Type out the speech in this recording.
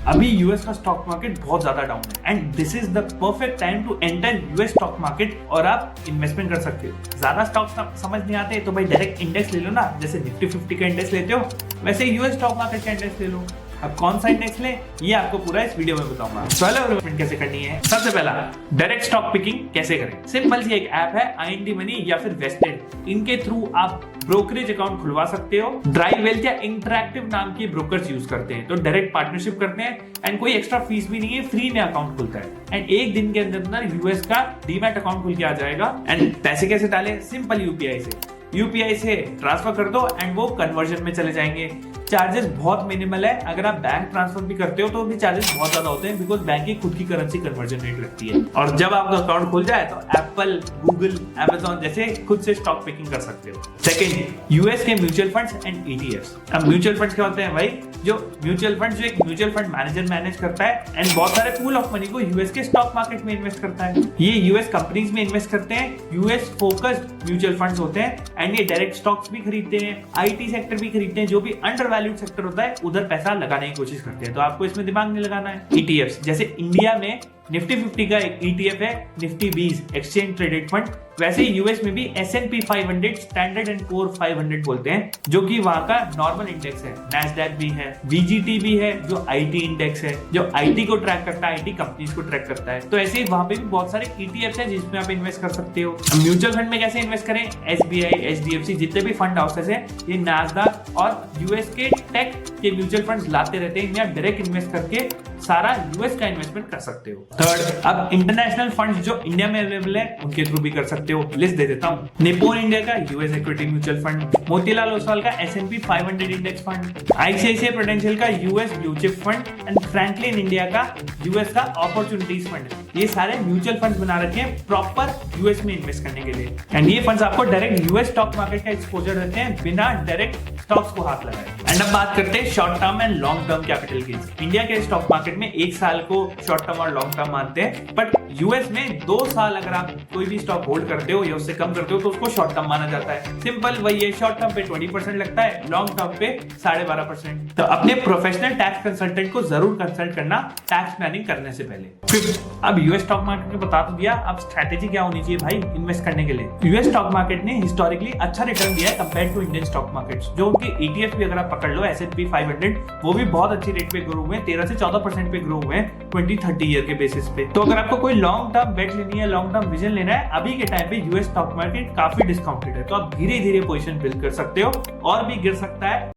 अभी यूएस का stock market बहुत ज्यादा डाउन है and this is the perfect time to enter US stock market और आप इन्वेस्टमेंट कर सकते हो। ज्यादा स्टॉक समझ नहीं आते तो भाई डायरेक्ट इंडेक्स ले लो ना, जैसे निफ्टी 50 का इंडेक्स लेते हो वैसे यूएस स्टॉक मार्केट का इंडेक्स ले लो। अब कौन सा इंडेक्स लें ये आपको पूरा इस वीडियो में बताऊंगा। पहले इन्वेस्टमेंट कैसे करनी है, सबसे पहला डायरेक्ट स्टॉक पिकिंग कैसे करें। सिंपल सी एक ऐप है IND मनी या फिर वेस्टेड, इनके थ्रू आप ब्रोकरेज अकाउंट खुलवा सकते हो। ड्राई वेल्थ या इंटरैक्टिव नाम के ब्रोकर्स यूज करते हैं, तो डायरेक्ट पार्टनरशिप करते हैं एंड कोई एक्स्ट्रा फीस भी नहीं है, फ्री में अकाउंट खुलता है एंड एक दिन के अंदर यूएस का डीमैट अकाउंट खुल के आ जाएगा। एंड पैसे कैसे डालें, सिंपल यूपीआई से ट्रांसफर कर दो एंड वो कन्वर्जन में चले जाएंगे। चार्जेस बहुत मिनिमल है, अगर आप बैंक ट्रांसफर भी करते हो तो भी चार्जेस बहुत ज्यादा होते हैं बिकॉज बैंक की खुद की करेंसी कन्वर्जन रेट रखती है। और जब आपका अकाउंट खुल जाए तो एप्पल, गूगल, अमेजॉन जैसे खुद से स्टॉक पिकिंग कर सकते हो। सेकंड, यूएस के म्यूचुअल फंड्स एंड ETFs। अब म्यूचुअल फंड्स क्या होते हैं भाई, जो म्यूचुअल फंड जो एक म्यूचुअल फंड मैनेजर मैनेज करता है एंड बहुत सारे पूल ऑफ मनी को यूएस के स्टॉक मार्केट में इन्वेस्ट करता है। ये यूएस कंपनीज में इन्वेस्ट करते हैं, यूएस फोकस्ड म्यूचुअल फंड्स होते हैं एंड ये डायरेक्ट स्टॉक्स भी खरीदते हैं, IT सेक्टर भी खरीदते हैं, जो भी अंडर वैल्यूड सेक्टर होता है उधर पैसा लगाने की कोशिश करते हैं। तो आपको इसमें दिमाग नहीं लगाना है। ETFs जैसे इंडिया में निफ्टी 50 का एक ETF है निफ्टी 20 एक्सचेंज ट्रेडेड फंड, वैसे यूएस में भी S&P 500 स्टैंडर्ड एंड पुअर 500 बोलते हैं, जो कि वहां का नॉर्मल इंडेक्स है। नैस्डैक भी है, VGT भी है जो IT इंडेक्स है, जो IT को ट्रैक करता है, IT कंपनीज को ट्रैक करता है। तो ऐसे ही वहां पे भी बहुत सारे ETFs है जिसमें आप इन्वेस्ट कर सकते हो। म्यूचुअल फंड में कैसे इन्वेस्ट करें, SBI, HDFC जितने भी फंड हाउसेस है ये नास्डैक और यूएस के टेक के म्यूचुअल फंड्स लाते रहते हैं, इनमें आप डायरेक्ट इन्वेस्ट करके सारा यूएस का इन्वेस्टमेंट कर सकते हो। थर्ड, अब इंटरनेशनल फंड्स जो इंडिया में अवेलेबल है उनके थ्रू भी कर सकते हो। लिस्ट दे देता हूँ, निप्पॉन इंडिया का US equity mutual fund, Motilal Oswal का S&P 500 index fund, ICICI Prudential का US blue chip fund and Franklin India का यूएस का अपॉर्चुनिटीज फंड। ये सारे म्यूचुअल फंड बना रखे हैं प्रॉपर यूएस में इन्वेस्ट करने के लिए एंड ये फंड्स आपको डायरेक्ट यूएस स्टॉक मार्केट का एक्सपोजर देते हैं बिना डायरेक्ट स्टॉक्स को हाथ लगाए। एंड अब बात करते हैं short term and long term capital gains. India के स्टॉक मार्केट में एक साल को शॉर्ट टर्म और लॉन्ग टर्म मानते हैं, बट यूएस में 2 साल अगर आप कोई भी स्टॉक होल्ड करते हो या उससे कम करते हो तो उसको शॉर्ट टर्म माना जाता है। सिंपल वही है, शॉर्ट टर्म पे 20% लगता है, लॉन्ग टर्म पे 12.5%। तो अपने प्रोफेशनल टैक्स कंसल्टेंट को जरूर कंसल्ट करना टैक्स प्लानिंग करने से पहले। फिर अब यूएस स्टॉक मार्केट में बता तो दिया, अब स्ट्रेटेजी क्या होनी चाहिए भाई इन्वेस्ट करने के लिए। यूएस स्टॉक मार्केट ने हिस्टोरिकली अच्छा रिटर्न दिया है compare to Indian stock markets. जो उनके ETF भी अगर आप पकड़ लो S&P 500, वो भी बहुत अच्छी रेट पे ग्रो हुए हैं, 13 से 14% पे ग्रो हुए हैं 20-30 ईयर के बेसिस पे। तो अगर आपको कोई लॉन्ग टर्म बेट लेनी है, लॉन्ग टर्म विजन लेना है, अभी के टाइम पे यूएस स्टॉक मार्केट काफी डिस्काउंटेड है, तो आप धीरे धीरे पोजीशन बिल्ड कर सकते हो और भी गिर सकता है।